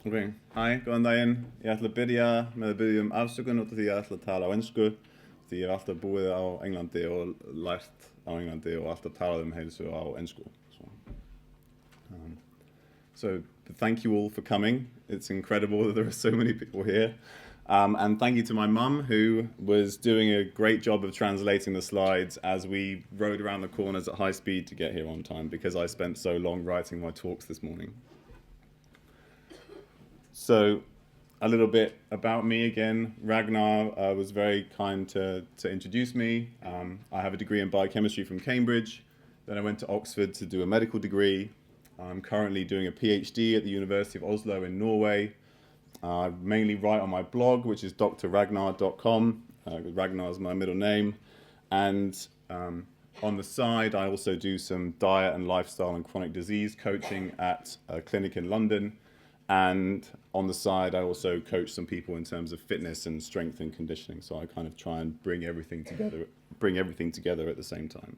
Ok, hæ, góðan daginn. Ég ætla að byrja með að byrja afsökun út af því ég ætla að tala á ensku. Því ég hef alltaf búið á Englandi og lært á Englandi og alltaf talað heilsu á ensku. So thank you all for coming. It's incredible that there are so many people here. And thank you to my mum, who was doing a great job of translating the slides as we rode around the corners at high speed to get here on time, because I spent so long writing my talks this morning. So a little bit about me again. Ragnar was very kind to introduce me. I have a degree in biochemistry from Cambridge. Then I went to Oxford to do a medical degree. I'm currently doing a PhD at the University of Oslo in Norway. I mainly write on my blog, which is drragnar.com. Ragnar is my middle name. And on the side, I also do some diet and lifestyle and chronic disease coaching at a clinic in London. And on the side, I also coach some people in terms of fitness and strength and conditioning. So I kind of try and bring everything together at the same time.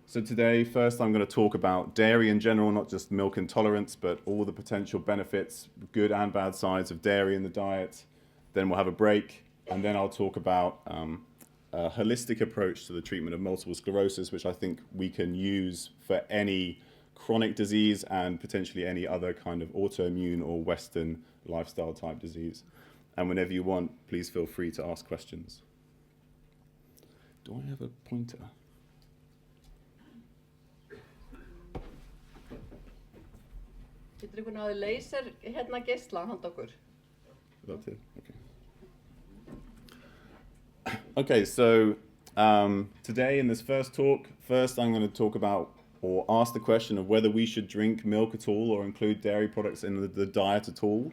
So today, first I'm going to talk about dairy in general, not just milk intolerance, but all the potential benefits, good and bad sides of dairy in the diet. Then we'll have a break, and then I'll talk about a holistic approach to the treatment of multiple sclerosis, which I think we can use for any chronic disease and potentially any other kind of autoimmune or Western lifestyle type disease. And whenever you want, please feel free to ask questions. Do I have a pointer? Getur ykkur náði laser hérna geisla handa okkur? That's it. Okay. Okay, so today in this first talk, I'm going to talk about or ask the question of whether we should drink milk at all or include dairy products in the diet at all.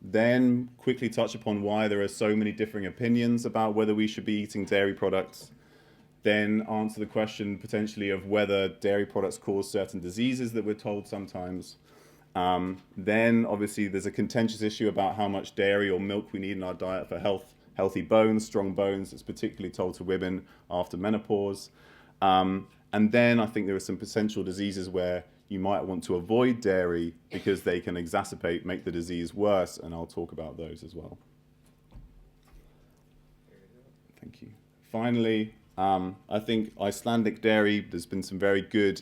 Then quickly touch upon why there are so many differing opinions about whether we should be eating dairy products. Then answer the question potentially of whether dairy products cause certain diseases that we're told sometimes. Then obviously there's a contentious issue about how much dairy or milk we need in our diet for healthy bones, strong bones. It's particularly told to women after menopause. And then I think there are some potential diseases where you might want to avoid dairy because they can make the disease worse, and I'll talk about those as well. Thank you. Finally, I think Icelandic dairy, there's been some very good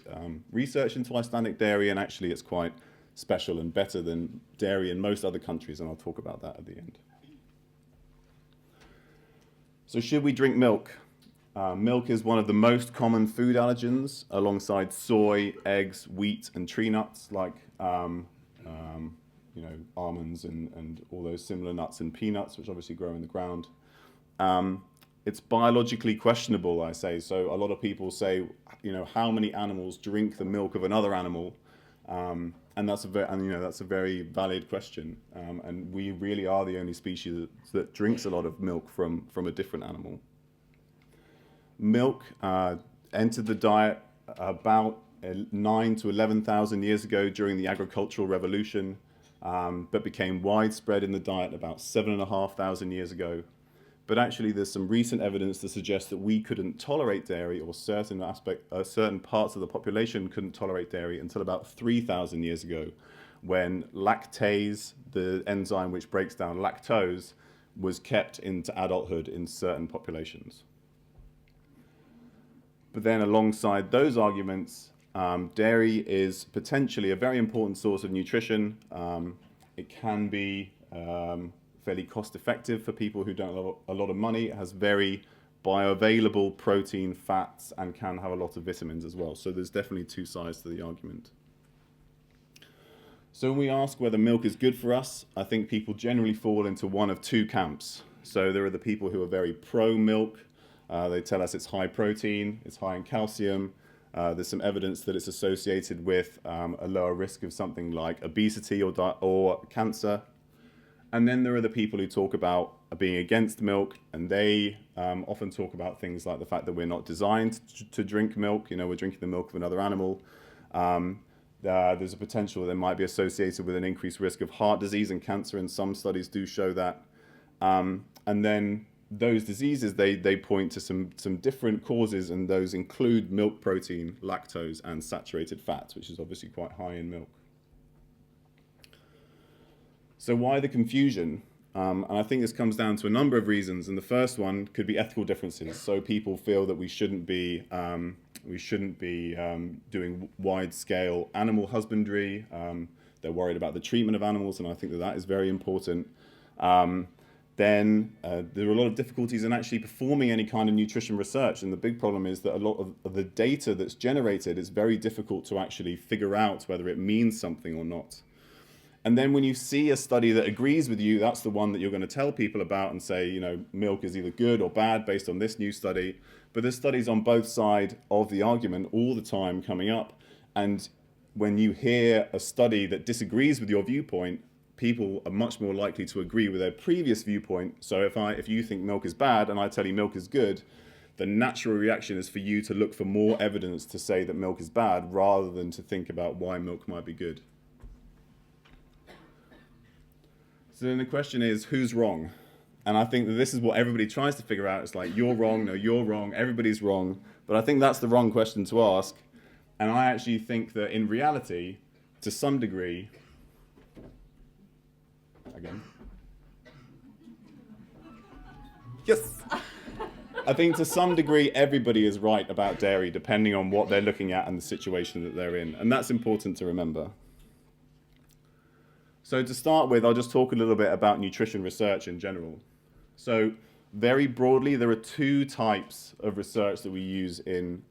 research into Icelandic dairy, and actually it's quite special and better than dairy in most other countries, and I'll talk about that at the end. So should we drink milk? Milk is one of the most common food allergens alongside soy, eggs, wheat, and tree nuts like almonds and all those similar nuts and peanuts, which obviously grow in the ground. It's biologically questionable, I say. So a lot of people say, how many animals drink the milk of another animal? And that's a very valid question. And we really are the only species that drinks a lot of milk from a different animal. Milk entered the diet about 9,000 to 11,000 years ago during the agricultural revolution, but became widespread in the diet about 7,500 years ago. But actually there's some recent evidence to suggest that we couldn't tolerate dairy, or certain parts of the population couldn't tolerate dairy until about 3,000 years ago, when lactase, the enzyme which breaks down lactose, was kept into adulthood in certain populations. But then alongside those arguments, dairy is potentially a very important source of nutrition. It can be fairly cost effective for people who don't have a lot of money. It has very bioavailable protein, fats, and can have a lot of vitamins as well. So there's definitely two sides to the argument. So when we ask whether milk is good for us, I think people generally fall into one of two camps. So there are the people who are very pro-milk. They tell us it's high protein, it's high in calcium. There's some evidence that it's associated with a lower risk of something like obesity or cancer. And then there are the people who talk about being against milk, and they often talk about things like the fact that we're not designed to drink milk. We're drinking the milk of another animal. There's a potential that it might be associated with an increased risk of heart disease and cancer, and some studies do show that. And then those diseases, they point to some different causes, and those include milk protein, lactose, and saturated fats, which is obviously quite high in milk. So why the confusion? And I think this comes down to a number of reasons. And the first one could be ethical differences. So people feel that we shouldn't be doing wide-scale animal husbandry. They're worried about the treatment of animals, and I think that that is very important. Then there are a lot of difficulties in actually performing any kind of nutrition research, and the big problem is that a lot of the data that's generated is very difficult to actually figure out whether it means something or not. And then when you see a study that agrees with you, that's the one that you're going to tell people about and say, you know, milk is either good or bad based on this new study. But there's studies on both sides of the argument all the time coming up. And when you hear a study that disagrees with your viewpoint, people are much more likely to agree with their previous viewpoint. So if you think milk is bad and I tell you milk is good, the natural reaction is for you to look for more evidence to say that milk is bad rather than to think about why milk might be good. So then the question is, who's wrong? And I think that this is what everybody tries to figure out. It's like, you're wrong, no, you're wrong, everybody's wrong. But I think that's the wrong question to ask. And I actually think that in reality, to some degree, again, yes, I think to some degree, everybody is right about dairy, depending on what they're looking at and the situation that they're in. And that's important to remember. So to start with, I'll just talk a little bit about nutrition research in general. So very broadly, there are two types of research that we use in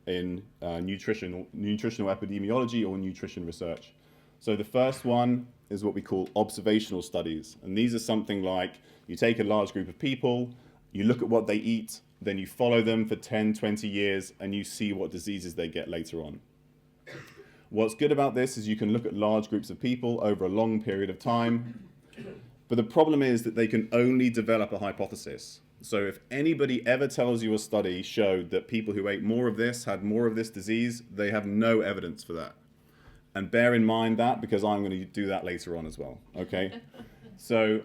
nutritional epidemiology or nutrition research. So the first one is what we call observational studies. And these are something like you take a large group of people, you look at what they eat, then you follow them for 10, 20 years, and you see what diseases they get later on. What's good about this is you can look at large groups of people over a long period of time, but the problem is that they can only develop a hypothesis. So if anybody ever tells you a study showed that people who ate more of this had more of this disease, they have no evidence for that. And bear in mind that, because I'm going to do that later on as well, okay? So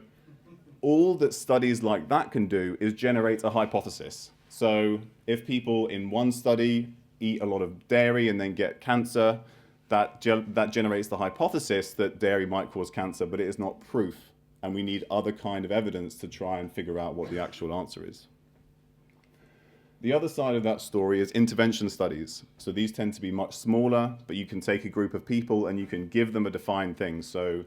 all that studies like that can do is generate a hypothesis. So if people in one study eat a lot of dairy and then get cancer, that generates the hypothesis that dairy might cause cancer, but it is not proof. And we need other kind of evidence to try and figure out what the actual answer is. The other side of that story is intervention studies. So these tend to be much smaller, but you can take a group of people and you can give them a defined thing. So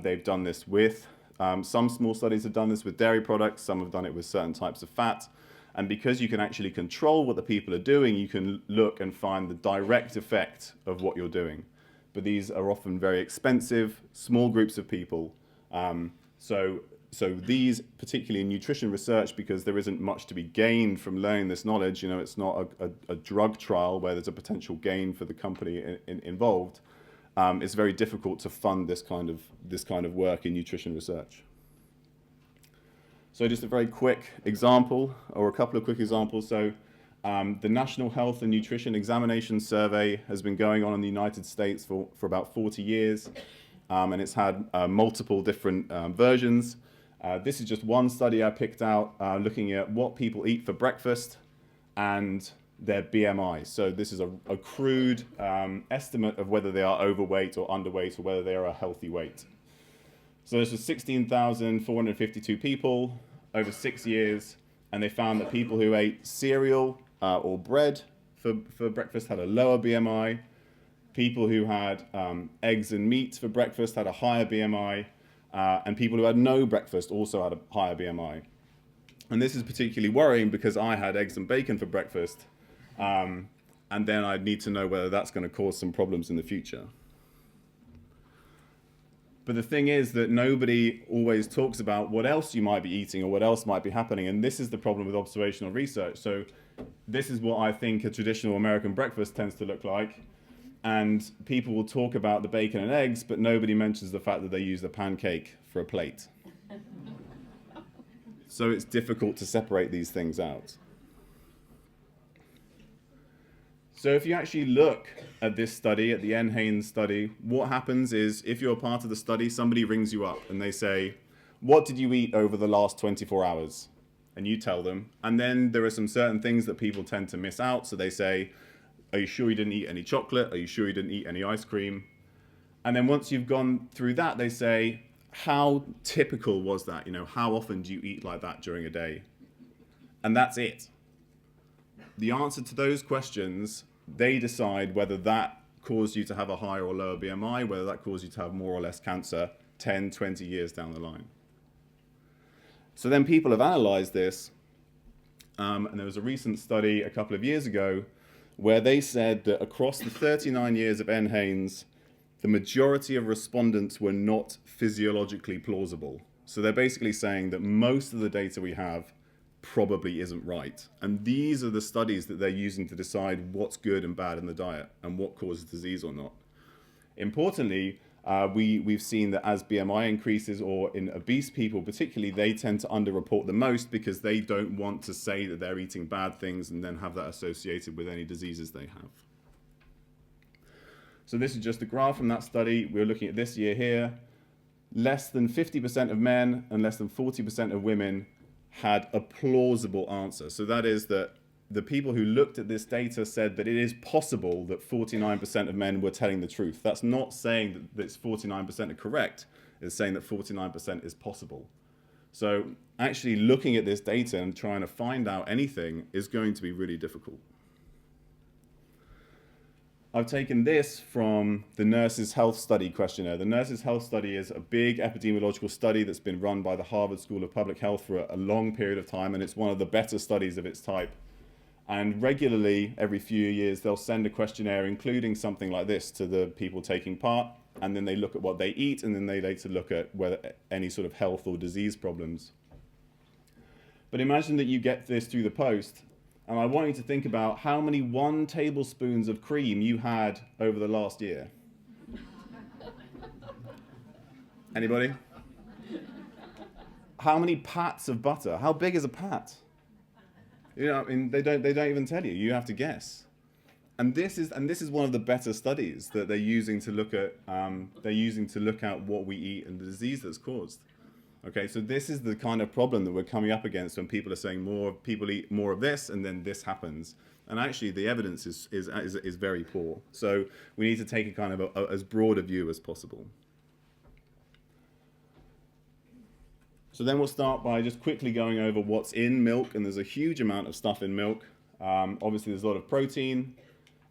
they've done this with, some small studies have done this with dairy products, some have done it with certain types of fat. And because you can actually control what the people are doing, you can look and find the direct effect of what you're doing. But these are often very expensive, small groups of people. So these, particularly in nutrition research, because there isn't much to be gained from learning this knowledge, you know, it's not a drug trial where there's a potential gain for the company involved. It's very difficult to fund this kind of work in nutrition research. So just a very quick example, or a couple of quick examples. So the National Health and Nutrition Examination Survey has been going on in the United States for about 40 years, and it's had multiple different versions. This is just one study I picked out looking at what people eat for breakfast and their BMI. So this is a crude estimate of whether they are overweight or underweight, or whether they are a healthy weight. So this was 16,452 people over 6 years, and they found that people who ate cereal or bread for breakfast had a lower BMI. People who had eggs and meat for breakfast had a higher BMI, and people who had no breakfast also had a higher BMI. And this is particularly worrying because I had eggs and bacon for breakfast, and then I'd need to know whether that's going to cause some problems in the future. But the thing is that nobody always talks about what else you might be eating or what else might be happening. And this is the problem with observational research. So this is what I think a traditional American breakfast tends to look like. And people will talk about the bacon and eggs, but nobody mentions the fact that they use a pancake for a plate. So it's difficult to separate these things out. So if you actually look at this study, at the NHANES study, what happens is if you're part of the study, somebody rings you up and they say, what did you eat over the last 24 hours? And you tell them. And then there are some certain things that people tend to miss out. So they say, are you sure you didn't eat any chocolate? Are you sure you didn't eat any ice cream? And then once you've gone through that, they say, how typical was that? How often do you eat like that during a day? And that's it. The answer to those questions, they decide whether that caused you to have a higher or lower BMI, whether that caused you to have more or less cancer 10, 20 years down the line. So then people have analyzed this, and there was a recent study a couple of years ago where they said that across the 39 years of NHANES, the majority of respondents were not physiologically plausible. So they're basically saying that most of the data we have probably isn't right. And these are the studies that they're using to decide what's good and bad in the diet and what causes disease or not. Importantly, we've seen that as BMI increases, or in obese people particularly, they tend to underreport the most because they don't want to say that they're eating bad things and then have that associated with any diseases they have. So this is just a graph from that study. We're looking at this year here. Less than 50% of men and less than 40% of women had a plausible answer. So that is that the people who looked at this data said that it is possible that 49% of men were telling the truth. That's not saying that it's 49% are correct. It's saying that 49% is possible. So actually looking at this data and trying to find out anything is going to be really difficult. I've taken this from the Nurses' Health Study questionnaire. The Nurses' Health Study is a big epidemiological study that's been run by the Harvard School of Public Health for a long period of time, and it's one of the better studies of its type. And regularly, every few years, they'll send a questionnaire including something like this to the people taking part, and then they look at what they eat, and then they later look at whether any sort of health or disease problems. But imagine that you get this through the post, and I want you to think about how many 1 tablespoons of cream you had over the last year. Anybody? How many pats of butter? How big is a pat? I mean, they don't even tell you. You have to guess. And this is one of the better studies that they're using to look at. What we eat and the disease that's caused. Okay, so this is the kind of problem that we're coming up against when people are saying more people eat more of this and then this happens. And actually, the evidence is very poor. So we need to take a kind of as broad a view as possible. So then we'll start by just quickly going over what's in milk, and there's a huge amount of stuff in milk. Obviously, there's a lot of protein.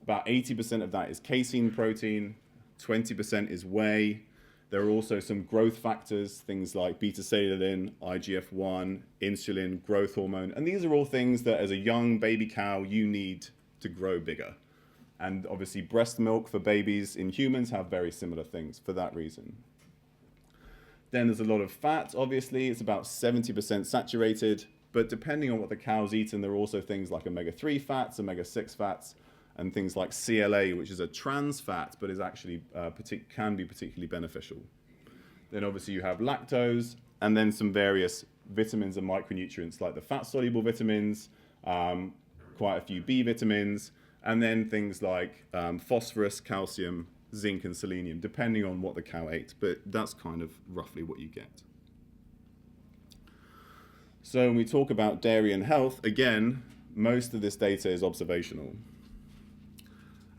About 80% of that is casein protein. 20% is whey. There are also some growth factors, things like beta-catenin, IGF-1, insulin, growth hormone. And these are all things that as a young baby cow, you need to grow bigger. And obviously breast milk for babies in humans have very similar things for that reason. Then there's a lot of fat, obviously. It's about 70% saturated. But depending on what the cow's eaten, there are also things like omega-3 fats, omega-6 fats, and things like CLA, which is a trans fat, but is actually can be particularly beneficial. Then obviously you have lactose, and then some various vitamins and micronutrients like the fat-soluble vitamins, quite a few B vitamins, and then things like phosphorus, calcium, zinc, and selenium, depending on what the cow ate. But that's kind of roughly what you get. So when we talk about dairy and health, again, most of this data is observational.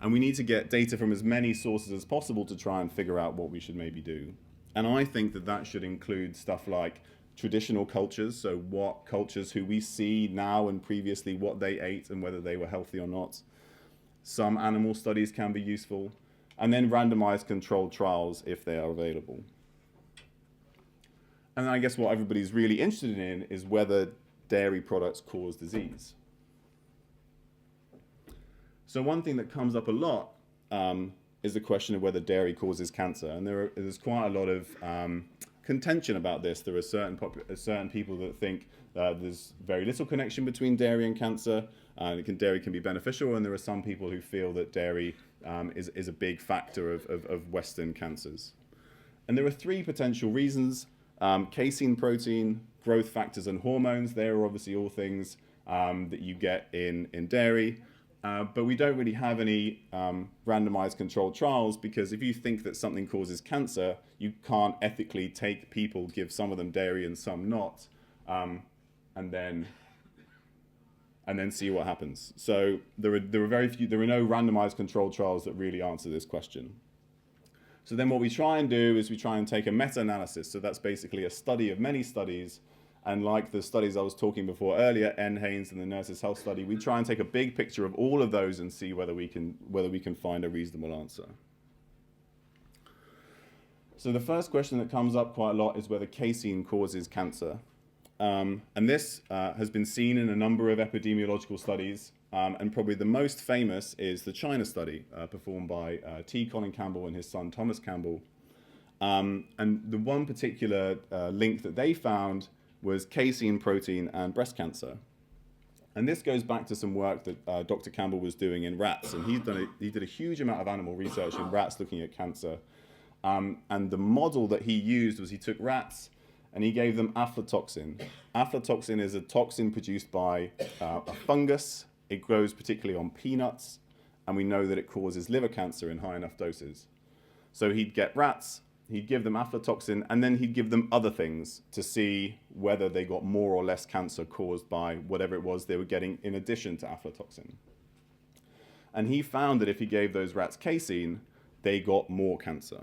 And we need to get data from as many sources as possible to try and figure out what we should maybe do. And I think that that should include stuff like traditional cultures, so what cultures who we see now and previously, what they ate and whether they were healthy or not. Some animal studies can be useful. And then randomized controlled trials if they are available. And I guess what everybody's really interested in is whether dairy products cause disease. So one thing that comes up a lot is the question of whether dairy causes cancer. And there's quite a lot of contention about this. There are certain people that think there's very little connection between dairy and cancer. Dairy can be beneficial, and there are some people who feel that dairy is a big factor of Western cancers. And there are 3 potential reasons. Casein protein, growth factors, and hormones. They are obviously all things that you get in dairy. But we don't really have any randomized controlled trials, because if you think that something causes cancer, you can't ethically take people, give some of them dairy and some not, and then see what happens. So there are no randomized controlled trials that really answer this question. So then what we try and do is we try and take a meta-analysis. So that's basically a study of many studies. And like the studies I was talking before earlier, N. Haynes and the Nurses' Health Study, we try and take a big picture of all of those and see whether we can find a reasonable answer. So the first question that comes up quite a lot is whether casein causes cancer. And this has been seen in a number of epidemiological studies. And probably the most famous is the China study performed by T. Colin Campbell and his son Thomas Campbell. And the one particular link that they found was casein protein and breast cancer. And this goes back to some work that Dr. Campbell was doing in rats. And he did a huge amount of animal research in rats looking at cancer. And the model that he used was he took rats and he gave them aflatoxin. Aflatoxin is a toxin produced by a fungus. It grows particularly on peanuts, and we know that it causes liver cancer in high enough doses. So he'd get rats, he'd give them aflatoxin, and then he'd give them other things to see whether they got more or less cancer caused by whatever it was they were getting in addition to aflatoxin. And he found that if he gave those rats casein, they got more cancer.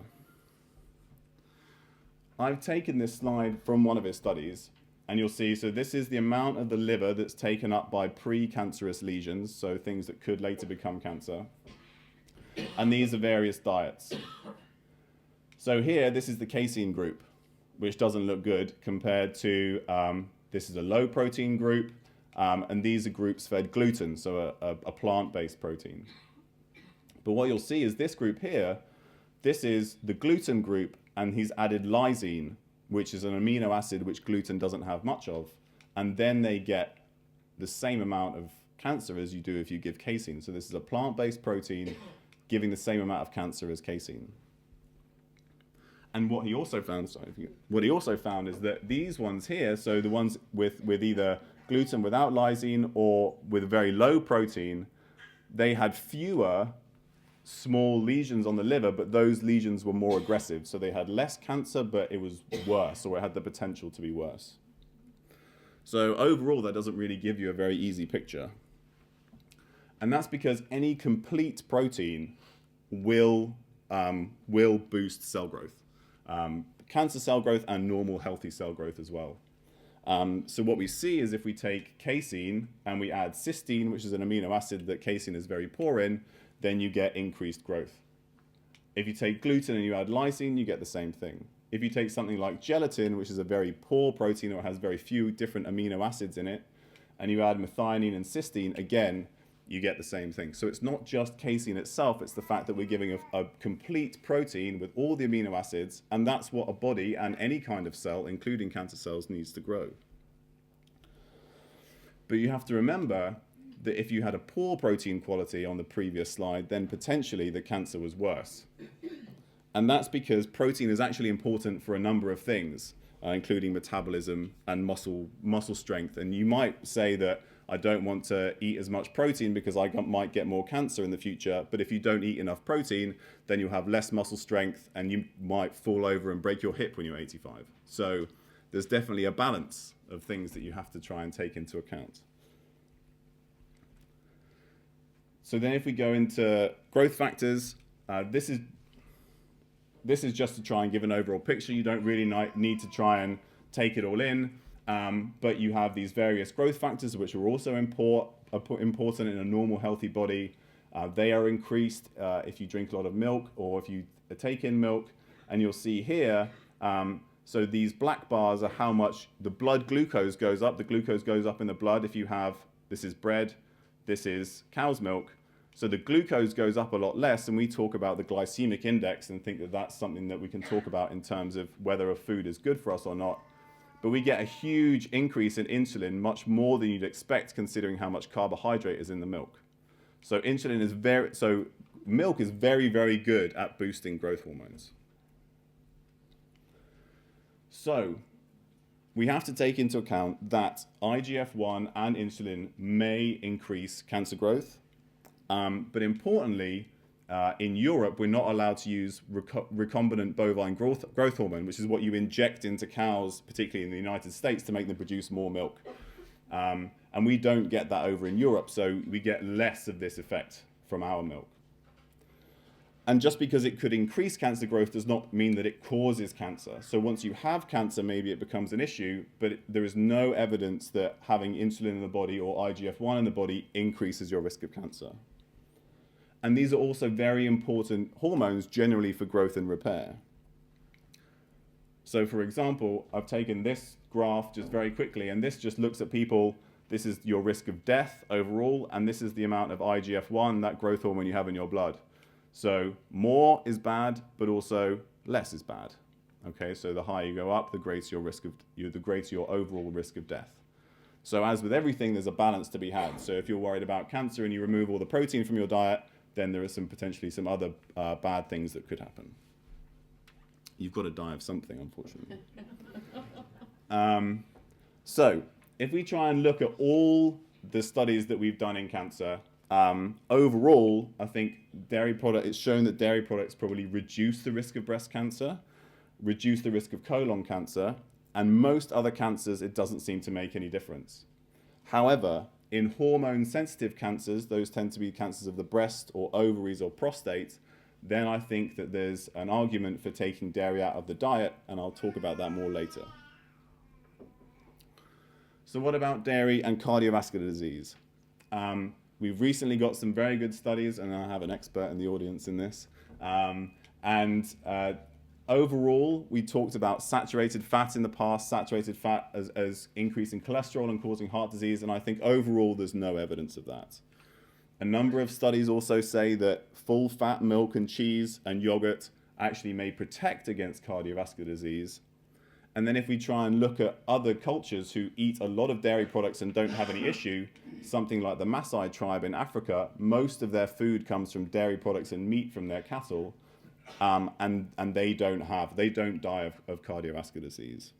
I've taken this slide from one of his studies, and you'll see, so this is the amount of the liver that's taken up by pre-cancerous lesions, so things that could later become cancer. And these are various diets. So here, this is the casein group, which doesn't look good compared to, this is a low protein group, and these are groups fed gluten, so a plant-based protein. But what you'll see is this group here, this is the gluten group, and he's added lysine, which is an amino acid which gluten doesn't have much of, and then they get the same amount of cancer as you do if you give casein. So this is a plant-based protein giving the same amount of cancer as casein. And what he also found, is that these ones here, so the ones with either gluten without lysine or with very low protein, they had fewer small lesions on the liver, but those lesions were more aggressive. So they had less cancer, but it was worse, or it had the potential to be worse. So overall, that doesn't really give you a very easy picture. And that's because any complete protein will boost cell growth. Cancer cell growth and normal healthy cell growth as well. So what we see is if we take casein and we add cysteine, which is an amino acid that casein is very poor in, then you get increased growth. If you take gluten and you add lysine, you get the same thing. If you take something like gelatin, which is a very poor protein or has very few different amino acids in it, and you add methionine and cysteine, again, you get the same thing. So it's not just casein itself, it's the fact that we're giving a complete protein with all the amino acids, and that's what a body and any kind of cell, including cancer cells, needs to grow. But you have to remember that if you had a poor protein quality on the previous slide, then potentially the cancer was worse. And that's because protein is actually important for a number of things, including metabolism and muscle strength. And you might say that I don't want to eat as much protein because I might get more cancer in the future. But if you don't eat enough protein, then you'll have less muscle strength and you might fall over and break your hip when you're 85. So there's definitely a balance of things that you have to try and take into account. So then if we go into growth factors, this is just to try and give an overall picture. You don't really need to try and take it all in, but you have these various growth factors which are also important in a normal healthy body. They are increased if you drink a lot of milk or if you take in milk, and you'll see here, so these black bars are how much the blood glucose goes up. The glucose goes up in the blood if you have, this is bread, this is cow's milk. So the glucose goes up a lot less, and we talk about the glycemic index and think that that's something that we can talk about in terms of whether a food is good for us or not. But we get a huge increase in insulin, much more than you'd expect considering how much carbohydrate is in the milk. So milk is very, very good at boosting growth hormones. So we have to take into account that IGF-1 and insulin may increase cancer growth. But importantly, in Europe, we're not allowed to use recombinant bovine growth hormone, which is what you inject into cows, particularly in the United States, to make them produce more milk. And we don't get that over in Europe, so we get less of this effect from our milk. And just because it could increase cancer growth does not mean that it causes cancer. So once you have cancer, maybe it becomes an issue, but there is no evidence that having insulin in the body or IGF-1 in the body increases your risk of cancer. And these are also very important hormones generally for growth and repair. So for example, I've taken this graph just very quickly, and this just looks at people. This is your risk of death overall, and this is the amount of IGF-1, that growth hormone you have in your blood. So more is bad, but also less is bad. Okay, so the higher you go up, the greater your overall risk of death. So as with everything, there's a balance to be had. So if you're worried about cancer and you remove all the protein from your diet, then there are potentially some other bad things that could happen. You've got to die of something, unfortunately. So if we try and look at all the studies that we've done in cancer, overall, I think it's shown that dairy products probably reduce the risk of breast cancer, reduce the risk of colon cancer, and most other cancers, it doesn't seem to make any difference. However, in hormone-sensitive cancers, those tend to be cancers of the breast or ovaries or prostate, then I think that there's an argument for taking dairy out of the diet, and I'll talk about that more later. So what about dairy and cardiovascular disease? We've recently got some very good studies, and I have an expert in the audience in this. Overall, we talked about saturated fat in the past, saturated fat as increasing cholesterol and causing heart disease, and I think overall there's no evidence of that. A number of studies also say that full-fat milk and cheese and yogurt actually may protect against cardiovascular disease. And then if we try and look at other cultures who eat a lot of dairy products and don't have any issue, something like the Maasai tribe in Africa, most of their food comes from dairy products and meat from their cattle, and they don't die of cardiovascular disease.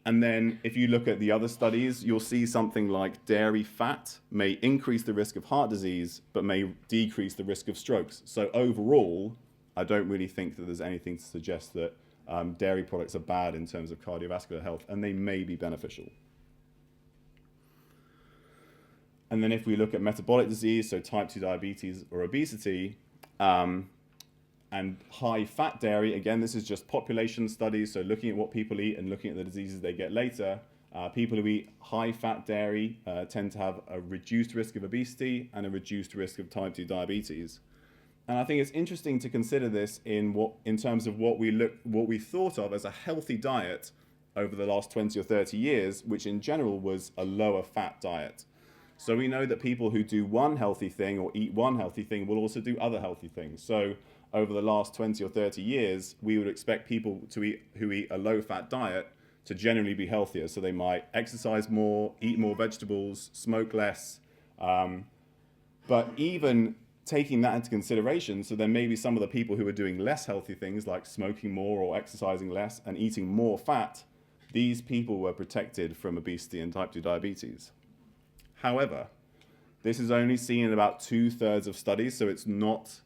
And then if you look at the other studies, you'll see something like dairy fat may increase the risk of heart disease, but may decrease the risk of strokes. So overall, I don't really think that there's anything to suggest that dairy products are bad in terms of cardiovascular health, and they may be beneficial. And then if we look at metabolic disease, so type 2 diabetes or obesity, and high-fat dairy, again, this is just population studies, so looking at what people eat and looking at the diseases they get later. People who eat high-fat dairy tend to have a reduced risk of obesity and a reduced risk of type 2 diabetes. And I think it's interesting to consider this in terms of what we thought of as a healthy diet over the last 20 or 30 years, which in general was a lower fat diet. So we know that people who do one healthy thing or eat one healthy thing will also do other healthy things. So over the last 20 or 30 years, we would expect people who eat a low-fat diet to generally be healthier. So they might exercise more, eat more vegetables, smoke less. But even taking that into consideration, so there may be some of the people who are doing less healthy things like smoking more or exercising less and eating more fat, these people were protected from obesity and type 2 diabetes. However, this is only seen in about 2/3 of studies, so it's not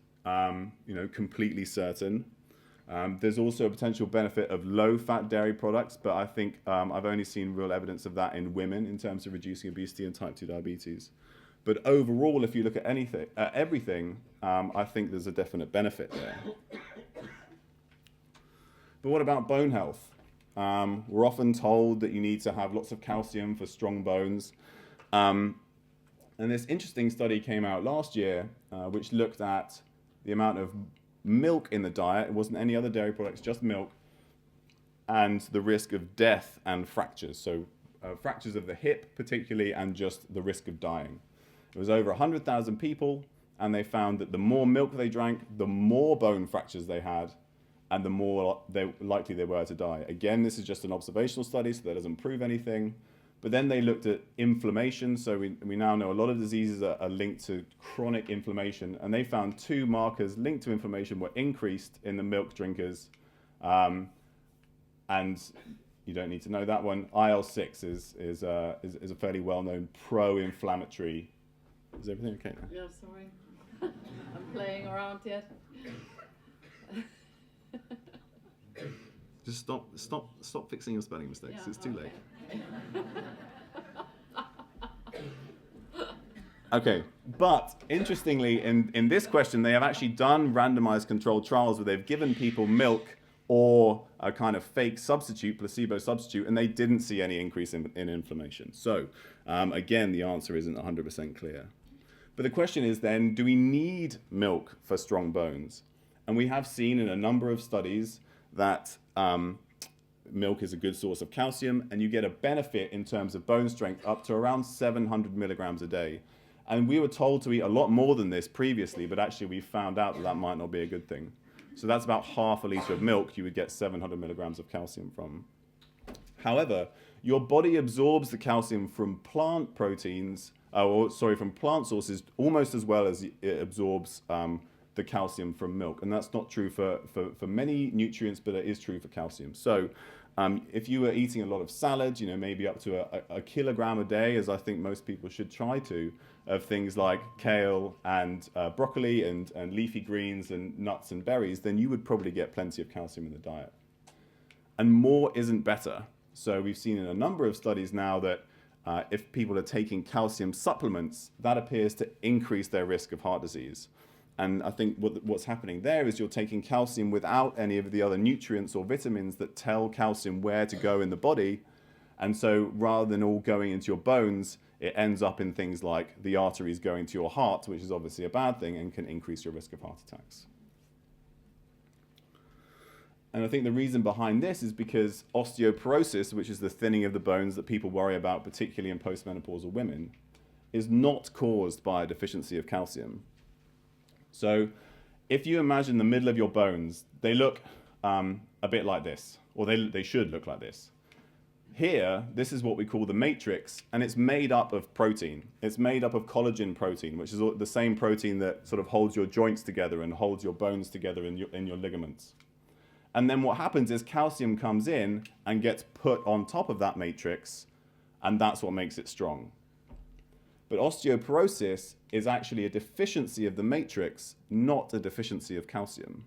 completely certain. There's also a potential benefit of low-fat dairy products, but I think I've only seen real evidence of that in women in terms of reducing obesity and type 2 diabetes. But overall, if you look at everything, I think there's a definite benefit there. But what about bone health? We're often told that you need to have lots of calcium for strong bones. And this interesting study came out last year, which looked at the amount of milk in the diet. It wasn't any other dairy products, just milk, and the risk of death and fractures. So fractures of the hip particularly, and just the risk of dying. It was over 100,000 people, and they found that the more milk they drank, the more bone fractures they had, and the more likely they were to die. Again, this is just an observational study, so that doesn't prove anything. But then they looked at inflammation. So we now know a lot of diseases are linked to chronic inflammation. And they found 2 markers linked to inflammation were increased in the milk drinkers. And you don't need to know that one. IL-6 is a fairly well-known pro-inflammatory. Is everything okay now? Yeah, sorry. I'm playing around yet. Just stop fixing your spelling mistakes. Yeah, it's too late. Okay, but interestingly, in this question, they have actually done randomized controlled trials where they've given people milk or a kind of fake substitute, placebo substitute, and they didn't see any increase in inflammation. So again, the answer isn't 100% clear. But the question is then, do we need milk for strong bones? And we have seen in a number of studies that milk is a good source of calcium, and you get a benefit in terms of bone strength up to around 700 milligrams a day. And we were told to eat a lot more than this previously, but actually we found out that that might not be a good thing. So that's about half a litre of milk you would get 700 milligrams of calcium from. However, your body absorbs the calcium from plant proteins, from plant sources almost as well as it absorbs the calcium from milk. And that's not true for many nutrients, but it is true for calcium. So if you were eating a lot of salad, maybe up to a kilogram a day, as I think most people should try to, of things like kale and broccoli and leafy greens and nuts and berries, then you would probably get plenty of calcium in the diet. And more isn't better. So we've seen in a number of studies now that if people are taking calcium supplements, that appears to increase their risk of heart disease. And I think what's happening there is you're taking calcium without any of the other nutrients or vitamins that tell calcium where to go in the body. And so rather than all going into your bones, it ends up in things like the arteries going to your heart, which is obviously a bad thing and can increase your risk of heart attacks. And I think the reason behind this is because osteoporosis, which is the thinning of the bones that people worry about, particularly in postmenopausal women, is not caused by a deficiency of calcium. So if you imagine the middle of your bones, they look a bit like this, or they should look like this. Here, this is what we call the matrix, and it's made up of protein. It's made up of collagen protein, which is the same protein that sort of holds your joints together and holds your bones together in your ligaments. And then what happens is calcium comes in and gets put on top of that matrix, and that's what makes it strong. But osteoporosis is actually a deficiency of the matrix, not a deficiency of calcium.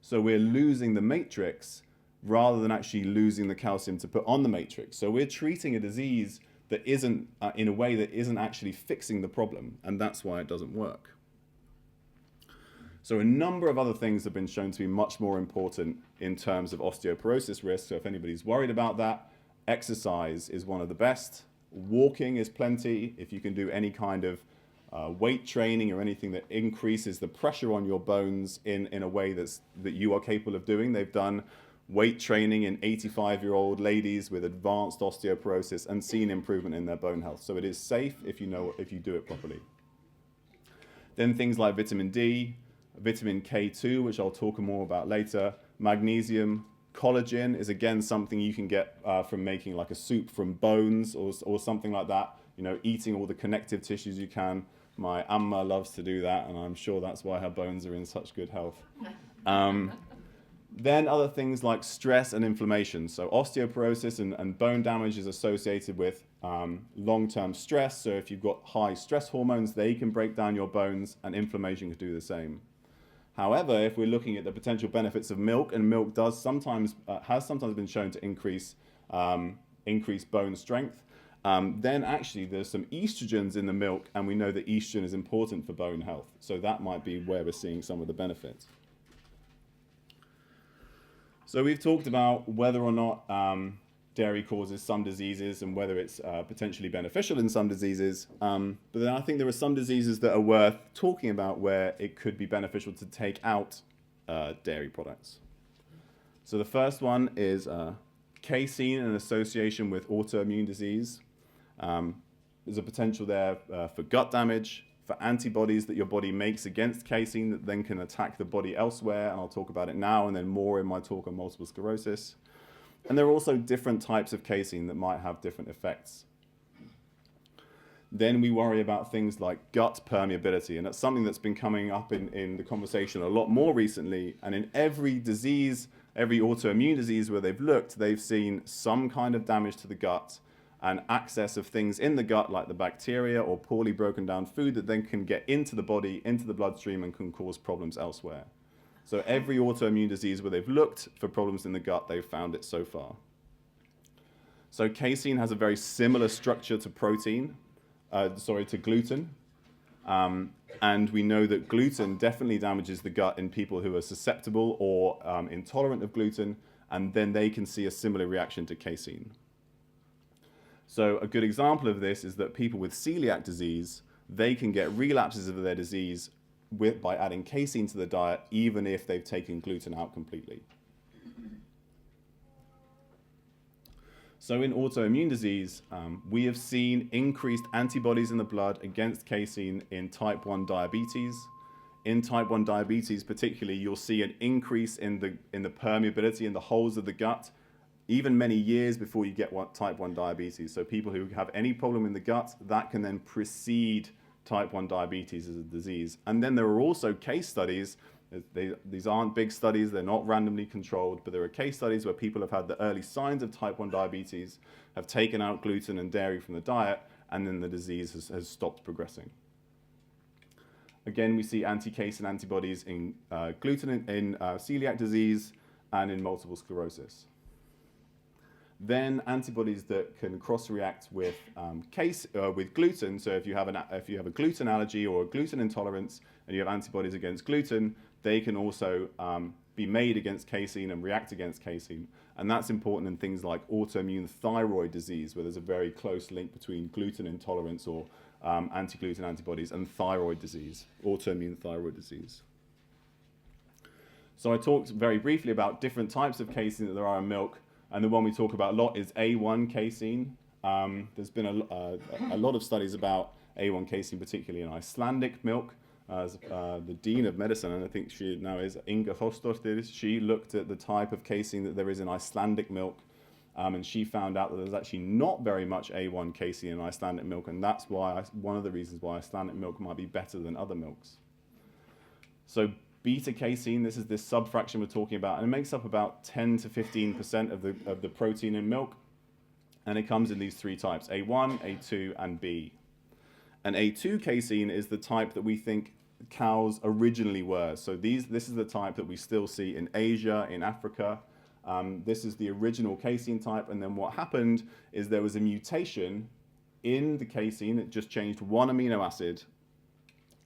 So we're losing the matrix rather than actually losing the calcium to put on the matrix. So we're treating a disease that isn't, in a way that isn't actually fixing the problem, and that's why it doesn't work. So a number of other things have been shown to be much more important in terms of osteoporosis risk. So if anybody's worried about that, exercise is one of the best. Walking is plenty. If you can do any kind of weight training or anything that increases the pressure on your bones in a way that you are capable of doing. They've done weight training in 85-year-old ladies with advanced osteoporosis and seen improvement in their bone health. So it is safe if you do it properly. Then things like vitamin D, vitamin K2, which I'll talk more about later, magnesium. Collagen is again something you can get from making like a soup from bones or something like that. Eating all the connective tissues you can. My Amma loves to do that, and I'm sure that's why her bones are in such good health. Then other things like stress and inflammation. So osteoporosis and bone damage is associated with long-term stress. So if you've got high stress hormones, they can break down your bones, and inflammation can do the same. However, if we're looking at the potential benefits of milk, and milk has sometimes been shown to increase bone strength, then actually there's some estrogens in the milk, and we know that estrogen is important for bone health. So that might be where we're seeing some of the benefits. So we've talked about whether or not dairy causes some diseases and whether it's potentially beneficial in some diseases. But then I think there are some diseases that are worth talking about where it could be beneficial to take out dairy products. So the first one is casein in association with autoimmune disease. There's a potential there for gut damage, for antibodies that your body makes against casein that then can attack the body elsewhere, and I'll talk about it now and then more in my talk on multiple sclerosis. And there are also different types of casein that might have different effects. Then we worry about things like gut permeability, and that's something that's been coming up in the conversation a lot more recently. And in every disease, every autoimmune disease where they've looked, they've seen some kind of damage to the gut and access of things in the gut like the bacteria or poorly broken down food that then can get into the body, into the bloodstream, and can cause problems elsewhere. So every autoimmune disease where they've looked for problems in the gut, they've found it so far. So casein has a very similar structure to to gluten. And we know that gluten definitely damages the gut in people who are susceptible or intolerant of gluten, and then they can see a similar reaction to casein. So a good example of this is that people with celiac disease, they can get relapses of their disease by adding casein to the diet, even if they've taken gluten out completely. So in autoimmune disease, we have seen increased antibodies in the blood against casein in type 1 diabetes. In type 1 diabetes particularly, you'll see an increase in the permeability in the holes of the gut, even many years before you get type 1 diabetes. So people who have any problem in the gut, that can then precede type 1 diabetes as a disease. And then there are also case studies. These aren't big studies, they're not randomly controlled, but there are case studies where people have had the early signs of type 1 diabetes, have taken out gluten and dairy from the diet, and then the disease has stopped progressing. Again, we see anti-casein antibodies in gluten in celiac disease and in multiple sclerosis. Then antibodies that can cross-react with gluten. So if you have a gluten allergy or a gluten intolerance and you have antibodies against gluten, they can also be made against casein and react against casein. And that's important in things like autoimmune thyroid disease, where there's a very close link between gluten intolerance or anti-gluten antibodies and thyroid disease, autoimmune thyroid disease. So I talked very briefly about different types of casein that there are in milk. And the one we talk about a lot is A1 casein. There's been a lot of studies about A1 casein, particularly in Icelandic milk. The Dean of Medicine, and I think she now is Inga Þórsdóttir, she looked at the type of casein that there is in Icelandic milk, and she found out that there's actually not very much A1 casein in Icelandic milk, and that's why one of the reasons why Icelandic milk might be better than other milks. So beta casein, this is this subfraction we're talking about, and it makes up about 10 to 15% of the protein in milk, and it comes in these three types, A1, A2, and B. And A2 casein is the type that we think cows originally were. So this is the type that we still see in Asia, in Africa. This is the original casein type, and then what happened is there was a mutation in the casein. It just changed one amino acid,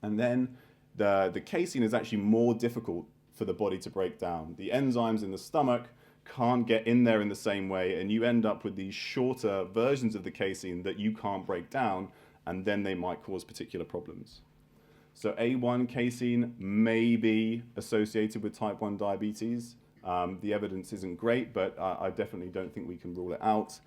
and then the casein is actually more difficult for the body to break down. The enzymes in the stomach can't get in there in the same way, and you end up with these shorter versions of the casein that you can't break down, and then they might cause particular problems. So A1 casein may be associated with type 1 diabetes. The evidence isn't great, but I definitely don't think we can rule it out.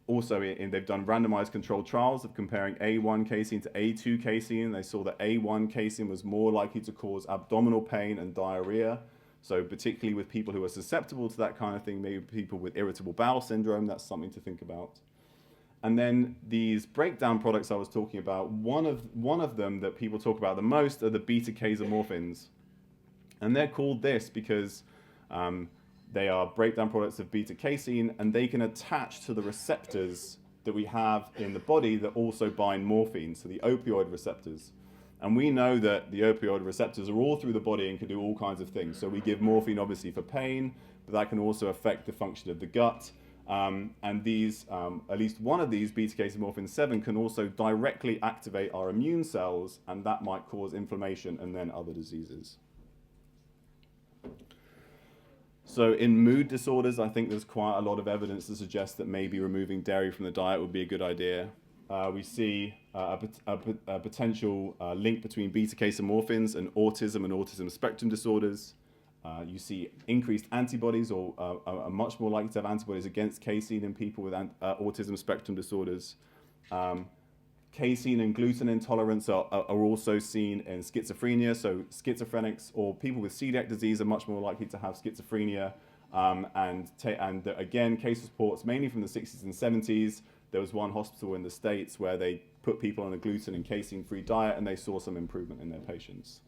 Also, they've done randomized controlled trials of comparing A1 casein to A2 casein. They saw that A1 casein was more likely to cause abdominal pain and diarrhea. So particularly with people who are susceptible to that kind of thing, maybe people with irritable bowel syndrome, that's something to think about. And then these breakdown products I was talking about, one of them that people talk about the most are the beta-casomorphins. And they're called this because they are breakdown products of beta-casein, and they can attach to the receptors that we have in the body that also bind morphine, so the opioid receptors. And we know that the opioid receptors are all through the body and can do all kinds of things. So we give morphine obviously for pain, but that can also affect the function of the gut. And these, at least one of these, beta-casomorphin 7, can also directly activate our immune cells, and that might cause inflammation and then other diseases. So in mood disorders, I think there's quite a lot of evidence to suggest that maybe removing dairy from the diet would be a good idea. We see a potential link between beta-casomorphins and autism spectrum disorders. You see increased antibodies, or are much more likely to have antibodies against casein in people with autism spectrum disorders. Casein and gluten intolerance are also seen in schizophrenia, so schizophrenics or people with celiac disease are much more likely to have schizophrenia. And again, case reports mainly from the 60s and 70s. There was one hospital in the States where they put people on a gluten and casein-free diet, and they saw some improvement in their patients.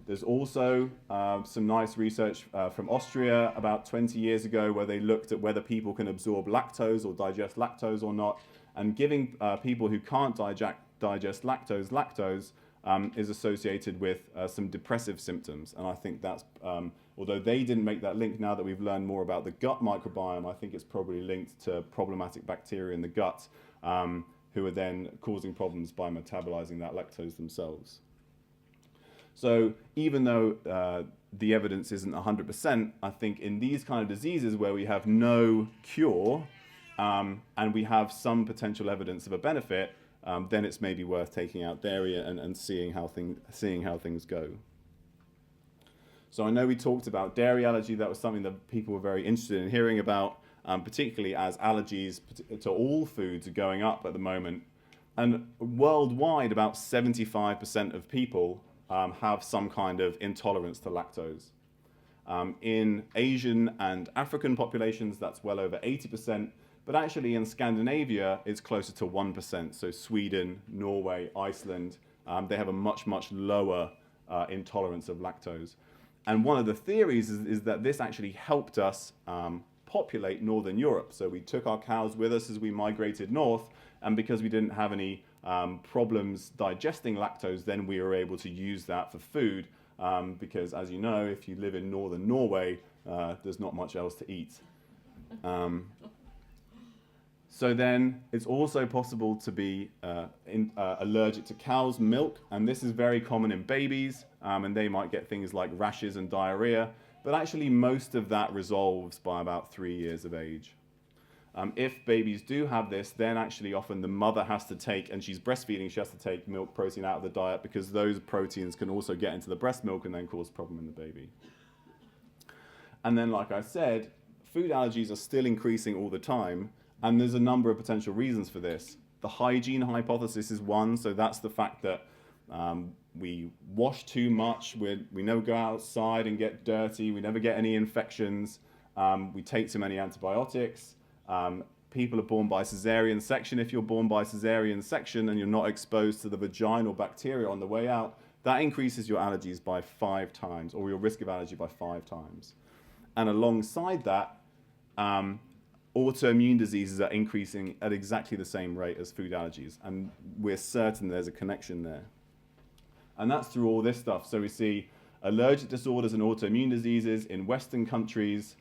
There's also some nice research from Austria about 20 years ago where they looked at whether people can absorb lactose or digest lactose or not. And giving people who can't digest lactose is associated with some depressive symptoms. And I think that's, although they didn't make that link, now that we've learned more about the gut microbiome, I think it's probably linked to problematic bacteria in the gut who are then causing problems by metabolizing that lactose themselves. So even though the evidence isn't 100%, I think in these kind of diseases where we have no cure and we have some potential evidence of a benefit, then it's maybe worth taking out dairy and seeing how things go. So I know we talked about dairy allergy. That was something that people were very interested in hearing about, particularly as allergies to all foods are going up at the moment. And worldwide, about 75% of people have some kind of intolerance to lactose. In Asian and African populations, that's well over 80%. But actually in Scandinavia, it's closer to 1%. So Sweden, Norway, Iceland, they have a much, much lower intolerance of lactose. And one of the theories is that this actually helped us populate Northern Europe. So we took our cows with us as we migrated north, and because we didn't have any problems digesting lactose, then we were able to use that for food, because as you know, if you live in northern Norway, there's not much else to eat. So then it's also possible to be allergic to cow's milk, and this is very common in babies, and they might get things like rashes and diarrhea, but actually most of that resolves by about 3 years of age. If babies do have this, then actually often the mother has to take, and she's breastfeeding, she has to take milk protein out of the diet because those proteins can also get into the breast milk and then cause problem in the baby. And then, like I said, food allergies are still increasing all the time, and there's a number of potential reasons for this. The hygiene hypothesis is one, so that's the fact that we wash too much, we never go outside and get dirty, we never get any infections, we take too many antibiotics. People are born by cesarean section. If you're born by cesarean section and you're not exposed to the vaginal bacteria on the way out, that increases your allergies by 5 times, or your risk of allergy by 5 times. And alongside that, autoimmune diseases are increasing at exactly the same rate as food allergies, and we're certain there's a connection there. And that's through all this stuff. So we see allergic disorders and autoimmune diseases in Western countries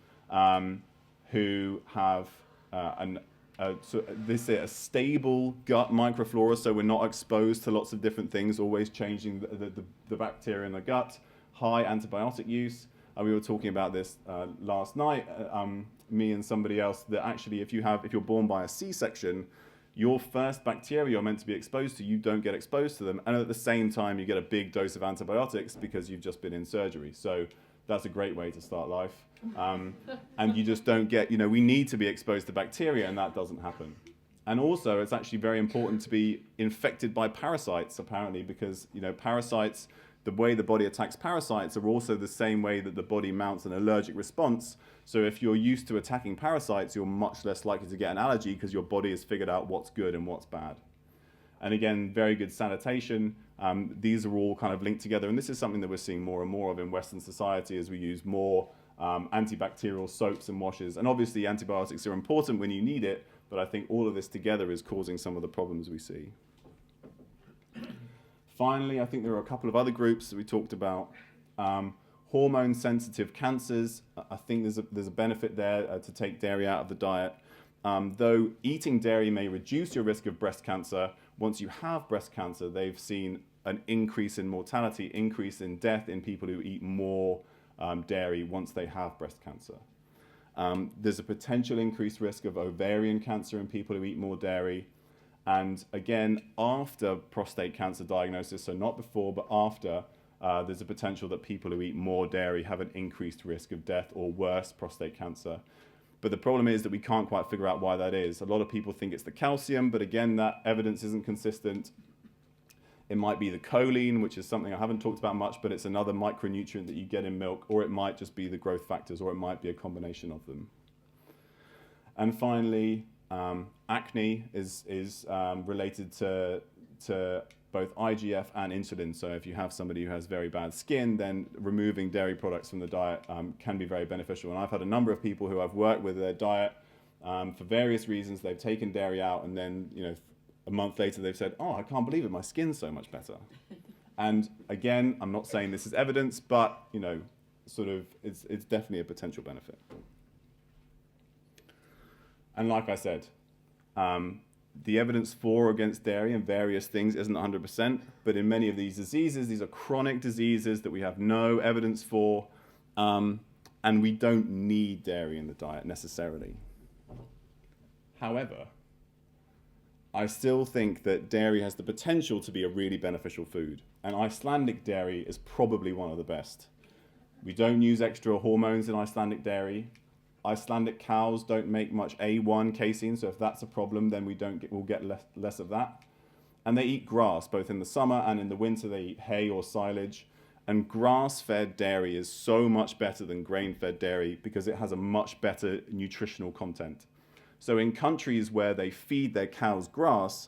who have a stable gut microflora, so we're not exposed to lots of different things, always changing the bacteria in the gut, high antibiotic use. We were talking about this last night, me and somebody else, that actually if you're born by a C-section, your first bacteria you're meant to be exposed to, you don't get exposed to them, and at the same time you get a big dose of antibiotics because you've just been in surgery. So that's a great way to start life. And you just don't get, we need to be exposed to bacteria, and that doesn't happen. And also, it's actually very important to be infected by parasites, apparently, because, parasites, the way the body attacks parasites are also the same way that the body mounts an allergic response. So if you're used to attacking parasites, you're much less likely to get an allergy because your body has figured out what's good and what's bad. And again, very good sanitation. These are all kind of linked together, and this is something that we're seeing more and more of in Western society as we use more antibacterial soaps and washes. And obviously antibiotics are important when you need it, but I think all of this together is causing some of the problems we see. Finally, I think there are a couple of other groups that we talked about. Hormone-sensitive cancers. I think there's a benefit there to take dairy out of the diet. Though eating dairy may reduce your risk of breast cancer, once you have breast cancer, they've seen an increase in mortality, increase in death in people who eat more dairy once they have breast cancer. There's a potential increased risk of ovarian cancer in people who eat more dairy. And again, after prostate cancer diagnosis, so not before, but after, there's a potential that people who eat more dairy have an increased risk of death or worse prostate cancer. But the problem is that we can't quite figure out why that is. A lot of people think it's the calcium, but again, that evidence isn't consistent. It might be the choline, which is something I haven't talked about much, but it's another micronutrient that you get in milk, or it might just be the growth factors, or it might be a combination of them. And finally, acne is related to both IGF and insulin. So if you have somebody who has very bad skin, then removing dairy products from the diet can be very beneficial. And I've had a number of people who I've worked with their diet for various reasons. They've taken dairy out, and then a month later they've said, "Oh, I can't believe it, my skin's so much better." And again, I'm not saying this is evidence, but it's definitely a potential benefit. And like I said, The evidence for or against dairy and various things isn't 100%, but in many of these diseases, these are chronic diseases that we have no evidence for, and we don't need dairy in the diet necessarily. However, I still think that dairy has the potential to be a really beneficial food, and Icelandic dairy is probably one of the best. We don't use extra hormones in Icelandic dairy. Icelandic cows don't make much A1 casein, so if that's a problem, then we'll get less of that. And they eat grass, both in the summer and in the winter. They eat hay or silage. And grass-fed dairy is so much better than grain-fed dairy because it has a much better nutritional content. So in countries where they feed their cows grass,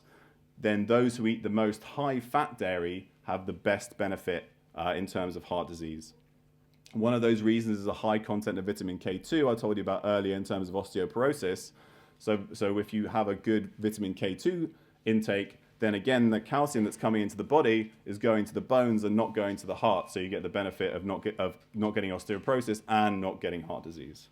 then those who eat the most high-fat dairy have the best benefit in terms of heart disease. One of those reasons is a high content of vitamin K2 I told you about earlier in terms of osteoporosis. So if you have a good vitamin K2 intake, then again, the calcium that's coming into the body is going to the bones and not going to the heart. So you get the benefit of not getting osteoporosis and not getting heart disease.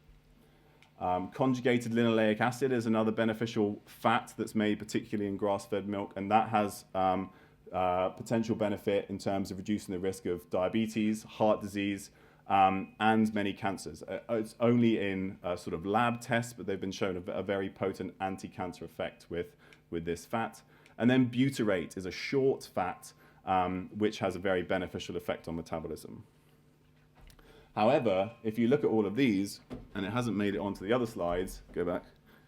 Conjugated linoleic acid is another beneficial fat that's made particularly in grass-fed milk, and that has potential benefit in terms of reducing the risk of diabetes, heart disease, and many cancers. It's only in sort of lab tests, but they've been shown a very potent anti-cancer effect with this fat. And then butyrate is a short fat, which has a very beneficial effect on metabolism. However, if you look at all of these, and it hasn't made it onto the other slides, go back,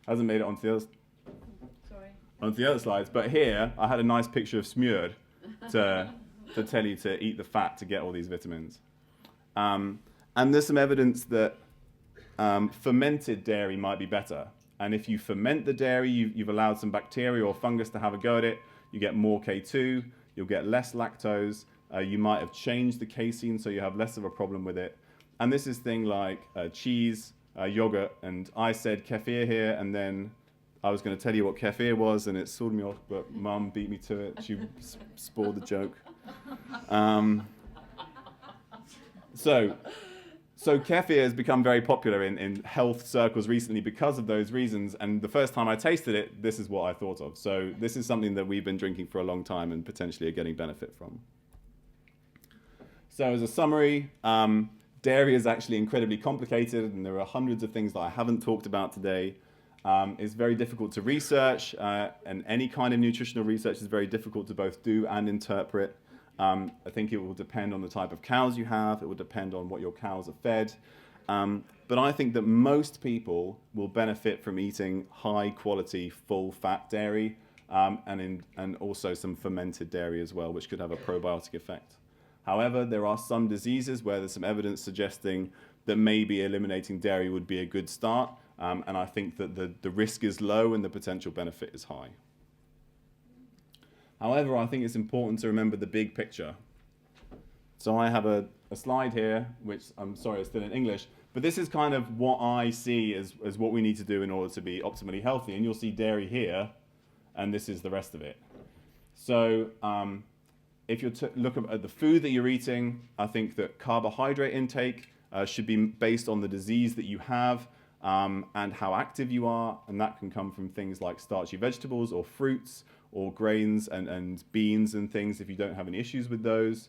hasn't made it onto the other slides, but here I had a nice picture of smurd to tell you to eat the fat to get all these vitamins. And there's some evidence that fermented dairy might be better. And if you ferment the dairy, you've allowed some bacteria or fungus to have a go at it, you get more K2, you'll get less lactose, you might have changed the casein so you have less of a problem with it. And this is things like cheese, yogurt, and I said kefir here, and then I was going to tell you what kefir was, and it sawed me off, but Mum beat me to it. She spoiled the joke. So kefir has become very popular in health circles recently because of those reasons, and the first time I tasted it, this is what I thought of. So this is something that we've been drinking for a long time and potentially are getting benefit from. So as a summary, dairy is actually incredibly complicated, and there are hundreds of things that I haven't talked about today. It's very difficult to research, and any kind of nutritional research is very difficult to both do and interpret. I think it will depend on the type of cows you have. It will depend on what your cows are fed. But I think that most people will benefit from eating high-quality, full-fat dairy, and also some fermented dairy as well, which could have a probiotic effect. However, there are some diseases where there's some evidence suggesting that maybe eliminating dairy would be a good start, and I think that the risk is low and the potential benefit is high. However, I think it's important to remember the big picture. So I have a slide here, which I'm sorry, it's still in English, but this is kind of what I see as what we need to do in order to be optimally healthy. And you'll see dairy here, and this is the rest of it. So if you look at the food that you're eating, I think that carbohydrate intake should be based on the disease that you have and how active you are. And that can come from things like starchy vegetables or fruits, or grains and beans and things if you don't have any issues with those.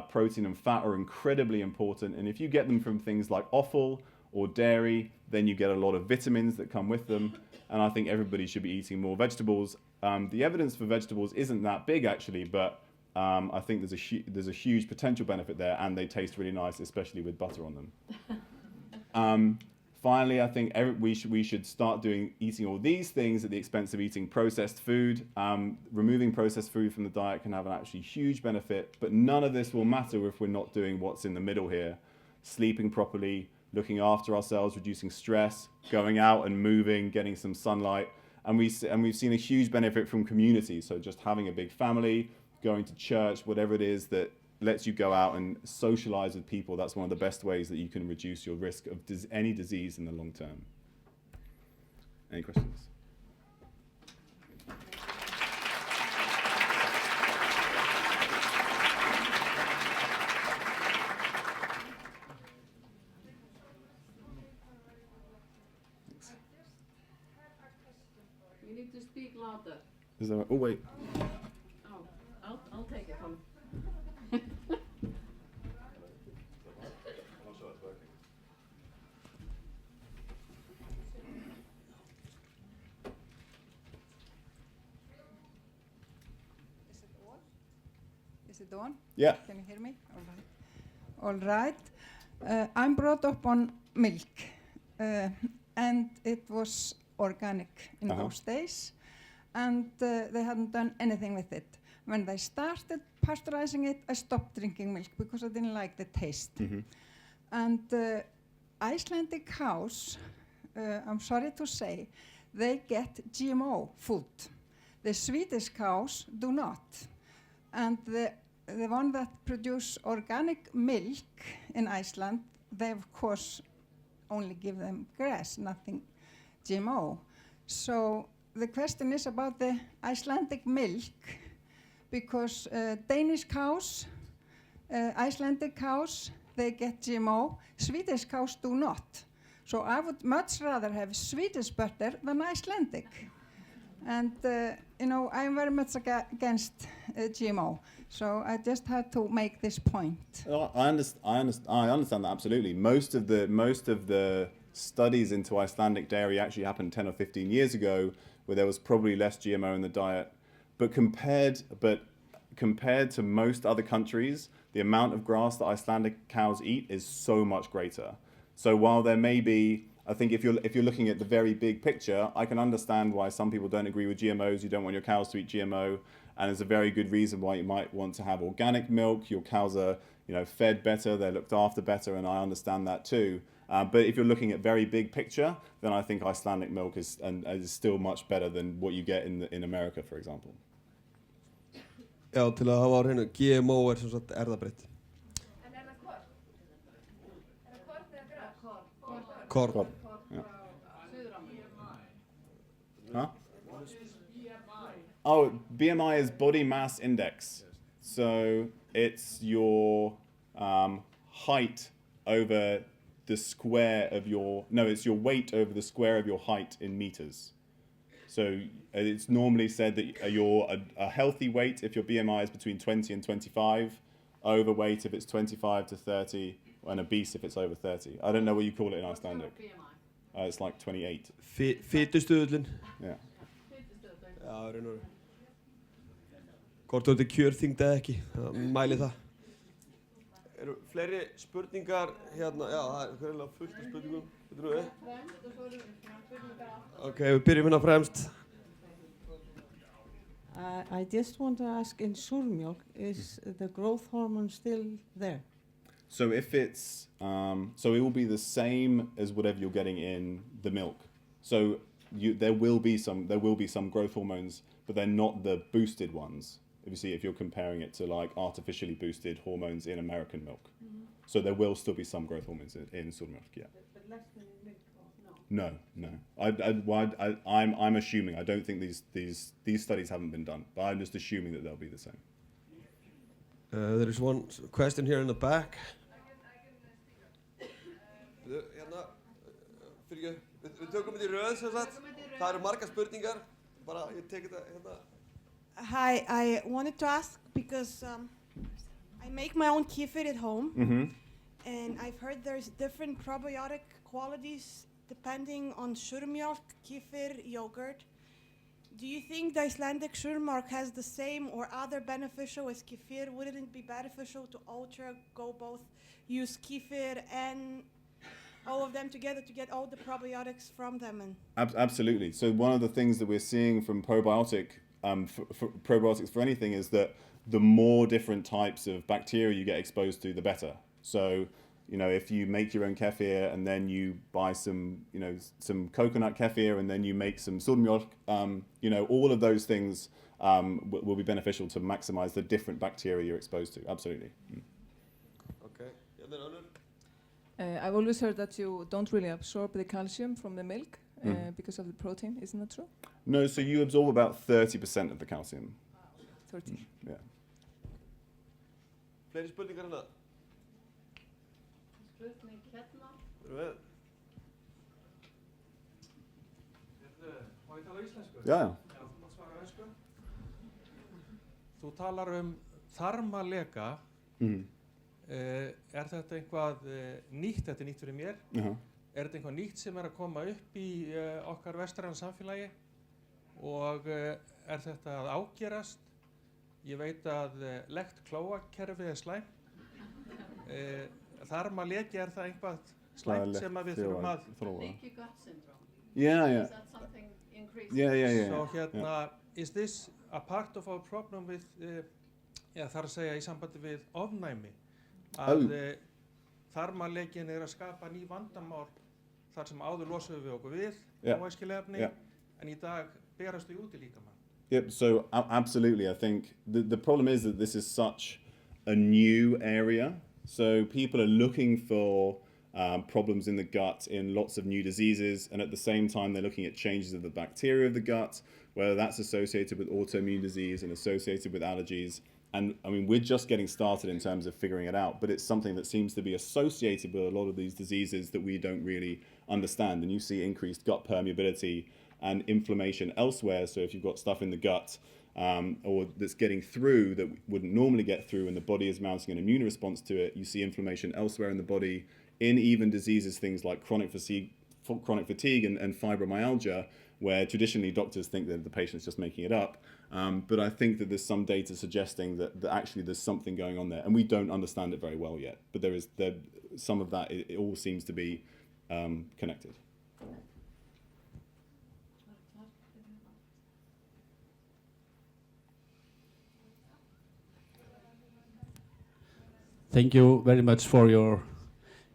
Protein and fat are incredibly important, and if you get them from things like offal or dairy, then you get a lot of vitamins that come with them, and I think everybody should be eating more vegetables. The evidence for vegetables isn't that big actually, but I think there's a huge potential benefit there, and they taste really nice, especially with butter on them. Finally, I think we should start eating all these things at the expense of eating processed food. Removing processed food from the diet can have an actually huge benefit, but none of this will matter if we're not doing what's in the middle here. Sleeping properly, looking after ourselves, reducing stress, going out and moving, getting some sunlight. And we've seen a huge benefit from community. So just having a big family, going to church, whatever it is that lets you go out and socialize with people. That's one of the best ways that you can reduce your risk of any disease in the long term. Any questions? You need to speak louder. Is that right? Oh, wait. Oh, I'll take it from. Is it on? Yeah. Can you hear me? All right. I'm brought up on milk, and it was organic in those days, and they hadn't done anything with it. When they started pasteurizing it, I stopped drinking milk because I didn't like the taste. And Icelandic cows, I'm sorry to say, they get GMO food. The Swedish cows do not. And the one that produce organic milk in Iceland, they of course only give them grass, nothing GMO. So the question is about the Icelandic milk, because Danish cows, Icelandic cows, they get GMO, Swedish cows do not. So I would much rather have Swedish butter than Icelandic. And you know, I'm very much against GMO, so I just had to make this point. I understand that absolutely. Most of the studies into Icelandic dairy actually happened 10 or 15 years ago, where there was probably less GMO in the diet. But compared to most other countries, the amount of grass that Icelandic cows eat is so much greater. So while there may be, I think if you're looking at the very big picture, I can understand why some people don't agree with GMOs. You don't want your cows to eat GMO, and there's a very good reason why you might want to have organic milk. Your cows are, you know, fed better, they're looked after better, and I understand that too. But if you're looking at very big picture, then I think Icelandic milk is still much better than what you get in America, for example. Já, til að hafa á hreinu, GMO sem sagt erfðabreytt. En það hvort? Það hvort eða gras? Korn. Yeah. Suðurámur. Huh? Oh, BMI is body mass index. So it's your height over the square of your, no, it's your weight over the square of your height in meters. So it's normally said that you're a healthy weight if your BMI is between 20 and 25, overweight if it's 25 to 30, and obese if it's over 30. I don't know what you call it in Icelandic. What's your BMI? It's like 28. Fitustuðullin. Yeah. Fitustuðullin. Já, raun og veru. Hvort þú ert kjörþyngd eða ekki, mæli það. Eru fleiri spurningar hérna? Já, það er hverjulega fullt af spurningum. Getur þú Fremst og svo eru spurningar aftur. Ok, við byrjum hérna fremst. I just want to ask, in surmjólk, is the growth hormone still there? So if it's, so it will be the same as whatever you're getting in the milk. So there will be some growth hormones, but they're not the boosted ones. If you're comparing it to like artificially boosted hormones in American milk. So there will still be some growth hormones in surmjólk, yeah. But less than in milk, or no? No. I'm assuming. I don't think these studies haven't been done, but I'm just assuming that they'll be the same. There is one question here in the back. Hérna, fyrir ekki, við tökum þetta í röð sem sagt. Það eru margar spurningar, bara ég tek þetta hérna. Hi, I wanted to ask because I make my own kefir at home, and I've heard there's different probiotic qualities depending on surmjólk, kefir, yogurt. Do you think the Icelandic surmjólk has the same or other beneficial as kefir? Wouldn't it be beneficial to use kefir and all of them together to get all the probiotics from them? And Absolutely. So one of the things that we're seeing from probiotics for anything is that the more different types of bacteria you get exposed to, the better. So, you know, if you make your own kefir and then you buy some coconut kefir and then you make some surmjólk, you know, all of those things will be beneficial to maximize the different bacteria you're exposed to. Absolutely. Okay. Yeah, then Önur. I've always heard that you don't really absorb the calcium from the milk because of the protein. Isn't that true? No, so you absorb about 30% of the calcium. 30. Yeah. Fleiri spurningar hérna? Spurning hérna. Erum við? Má ég tala íslensku? Já. Þú talar þarmaleka. Þetta eitthvað nýtt? Þetta nýtt fyrir mér. Þetta eitthvað nýtt sem að koma upp í okkar vestræna samfélagi? Og þetta að ágerast? Ég veit að lekt klóakerfið slæmt. Þarmaleki, það eitthvað slæmt sem að við þurfum að... Leaky gut syndrome. Yeah. Is that something increasing? Yeah. So is this a part of our problem with, þar að segja í sambandi við ofnæmi, að þarmalekin að skapa ný vandamál þar sem áður losuðum við okkur við, óæskileg efni, en í dag berast þau út í líkamann. Yep, so absolutely. I think the problem is that this is such a new area. So people are looking for problems in the gut in lots of new diseases, and at the same time they're looking at changes of the bacteria of the gut, whether that's associated with autoimmune disease and associated with allergies. And I mean, we're just getting started in terms of figuring it out, but it's something that seems to be associated with a lot of these diseases that we don't really understand. And you see increased gut permeability and inflammation elsewhere. So if you've got stuff in the gut or that's getting through that wouldn't normally get through, and the body is mounting an immune response to it, you see inflammation elsewhere in the body, in even diseases, things like chronic fatigue and fibromyalgia, where traditionally doctors think that the patient's just making it up. But I think that there's some data suggesting that actually there's something going on there, and we don't understand it very well yet. But there some of that, it all seems to be connected. Thank you very much for your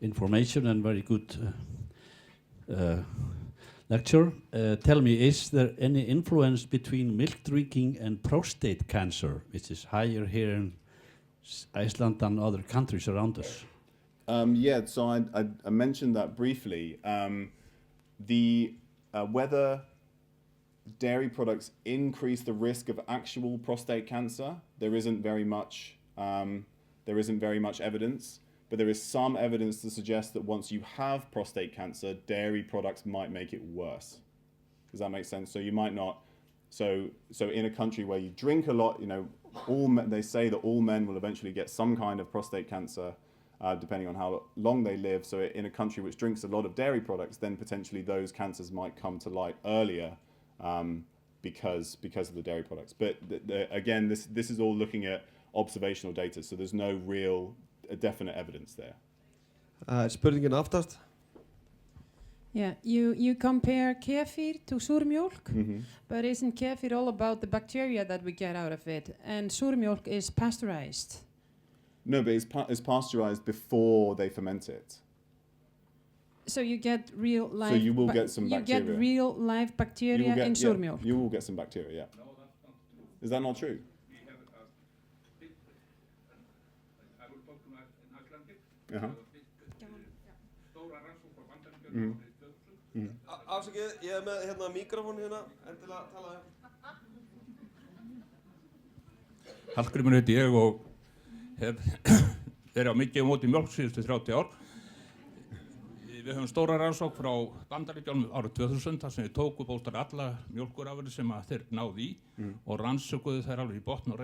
information and very good lecture. Tell me, is there any influence between milk drinking and prostate cancer, which is higher here in Iceland than other countries around us? So I mentioned that briefly. Whether dairy products increase the risk of actual prostate cancer, there isn't very much evidence. But there is some evidence to suggest that once you have prostate cancer, dairy products might make it worse. Does that make sense? So you might not. So in a country where you drink a lot, they say that all men will eventually get some kind of prostate cancer, depending on how long they live. So in a country which drinks a lot of dairy products, then potentially those cancers might come to light earlier, because of the dairy products. But again, this is all looking at observational data, so there's no real definite evidence there. Spurningin aftast. Yeah, you compare kefir to súrmjólk, but isn't kefir all about the bacteria that we get out of it, and súrmjólk is pasteurized? No, but it's pasteurized before they ferment it. So you get real live. So you will get some bacteria. You get real live bacteria in súrmjólk. You will get some bacteria. Yeah. No, that's not true. Is that not true? Stóra rannsókn frá Bandaríkjunum árið 2000. Afsakið, ég með hérna mikrofón hérna, endilega talaðu. Hallgrímur heiti ég og hef verið á mikið móti mjólk síðustu 30 ár. Við höfum stóra rannsókn frá Bandaríkjunum árið 2000 þar sem við tókum bóstar alla mjólkurafurðir sem þeir náðu í og rannsökuðu þær alveg í botn og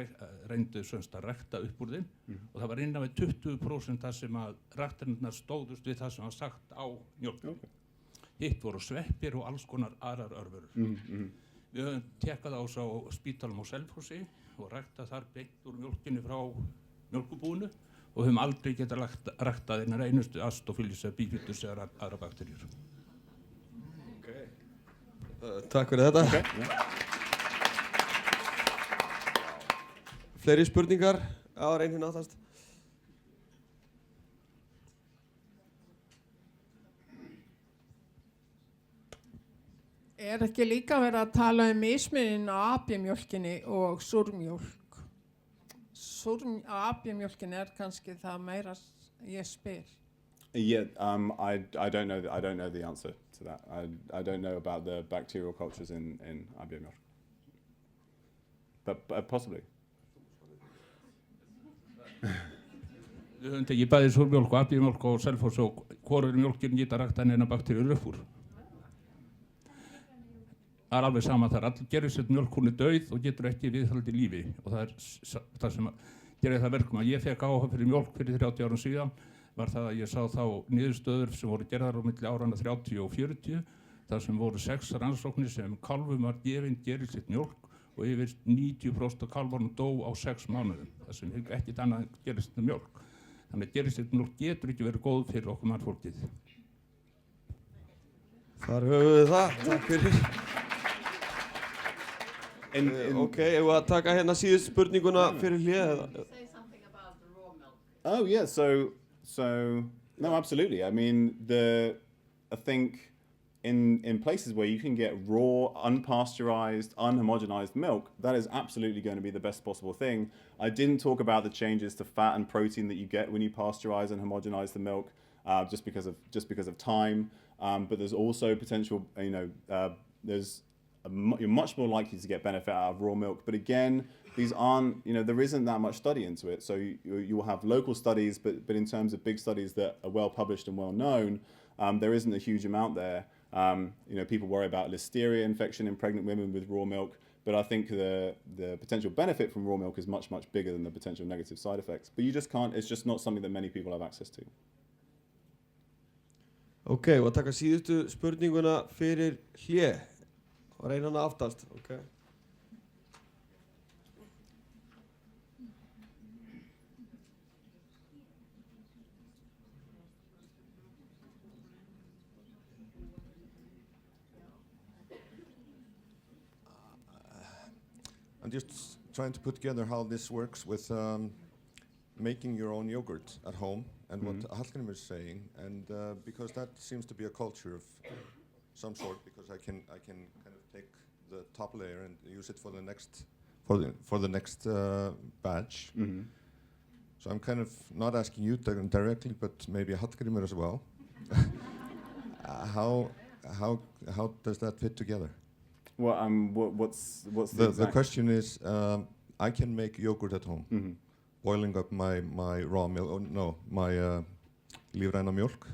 reyndu semst að rækta upp úr þeim og það var innan við 20% þar sem að ræktarinnar stóðust við það sem var sagt á mjólk. Hitt voru sveppir og alls konar aðrar örverur. Við höfum tekkað á spítalum á Selfossi og ræktað þar beint úr mjólkinni frá mjólkubúinu og höfum aldrei getað ræktað einar einustu Osteoporosis eða bífitus eða aðra bakteríur. Okay. Takk fyrir þetta. Okay. Fleiri spurningar? Já, reyn hérna aftast. Ekki líka verið að tala mismunin á apjamjólkinni og súrmjólk? Apjamjólkin kannski það meira ég spyr. Yeah, I don't know. I don't know the answer to that. I don't know about the bacterial cultures in apjamjólk. But possibly. Við höfum tekið bæði súrmjólk og apjamjólk og Selfoss og hvorur mjólkin geta ræktað neina bakteríur upp úr. það er alveg sama þar. Allir gerir mjólk, hún dauð og getur ekki viðhaldið lífi. Og það það sem gerir það verkum að ég fekk áhuga fyrir mjólk fyrir 30 árum síðan var það að ég sá þá niðurstöður sem voru gerðar á milli áranna 30 og 40 þar sem voru 6 rannsóknir sem kálfum var gefin gerilsýrt mjólk og yfir 90% af kálfunum dó á 6 mánuðum. Það sem ekkert annað gerilsýrt mjólk. Þannig að gerilsýrt mjólk getur ekki verið góð fyrir okkur mannfólkið. Þar höfum við það. Takk fyrir. Ok, ef við að taka hérna síðust spurninguna fyrir hlið. Say something about the raw milk. Oh yeah, so no, absolutely. I mean, I think in places where you can get raw, unpasteurized, unhomogenized milk, that is absolutely going to be the best possible thing. I didn't talk about the changes to fat and protein that you get when you pasteurize and homogenize the milk, just because of time. But there's also potential. You're much more likely to get benefit out of raw milk. But again, these aren't, there isn't that much study into it. So you will have local studies, but in terms of big studies that are well published and well known, there isn't a huge amount there. People worry about listeria infection in pregnant women with raw milk, but I think the potential benefit from raw milk is much, much bigger than the potential negative side effects. But you just can't, it's just not something that many people have access to. Ok, og að taka síðustu spurninguna fyrir hlið. Og reyna hana aftast, ok. I'm just trying to put together how this works with making your own yogurt at home and what Hallgrímur is saying, and because that seems to be a culture of some sort, because I can kind of take the top layer and use it for the next batch. So I'm kind of not asking you directly, but maybe Hallgrímur as well. How does that fit together? Well, what's the question is, I can make yogurt at home, boiling up my raw milk, my lífræna mjölk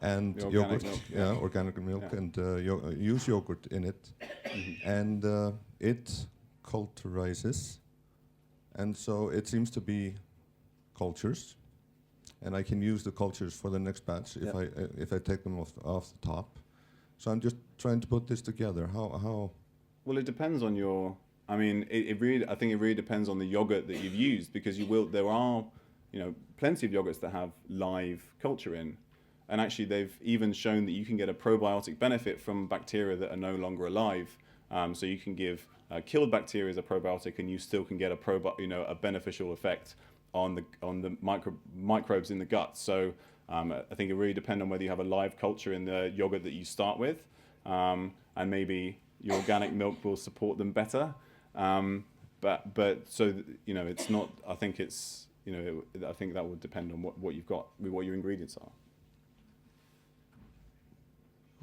and yogurt, organic milk, and use yogurt in it, and it culturizes, and so it seems to be cultures, and I can use the cultures for the next batch if I take them off the top. So I'm just trying to put this together. How? Well, it depends on your. I mean, I think it really depends on the yogurt that you've used, because there are, plenty of yogurts that have live culture in, and actually they've even shown that you can get a probiotic benefit from bacteria that are no longer alive. So you can give killed bacteria as a probiotic, and you still can get a beneficial effect on the microbes in the gut. So. I think it really depends on whether you have a live culture in the yogurt that you start with, and maybe your organic milk will support them better. But so it's not. I think it's I think that would depend on what you've got, what your ingredients are.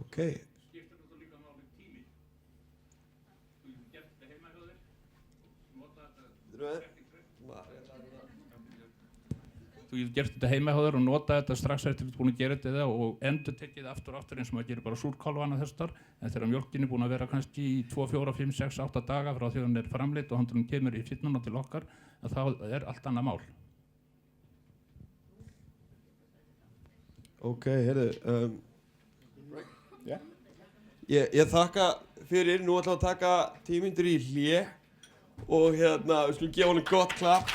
Okay. Þú getur gert þetta heima hjá þér og nota þetta strax eftir að þú ert búin að gera þetta og endur tekið aftur og aftur eins og maður gerir bara súrkálfana þess þar, en þegar mjólkin er búin að vera kannski í 2, 4, 5, 6, 8 daga frá því hún er framleidd og hann kemur í fyrnuna til okkar, en þá er allt annað mál. Ok, heyrðu, ég þakka fyrir, nú ætlum við að taka 10 mínútur í hlé og við skulum gefa honum gott klapp.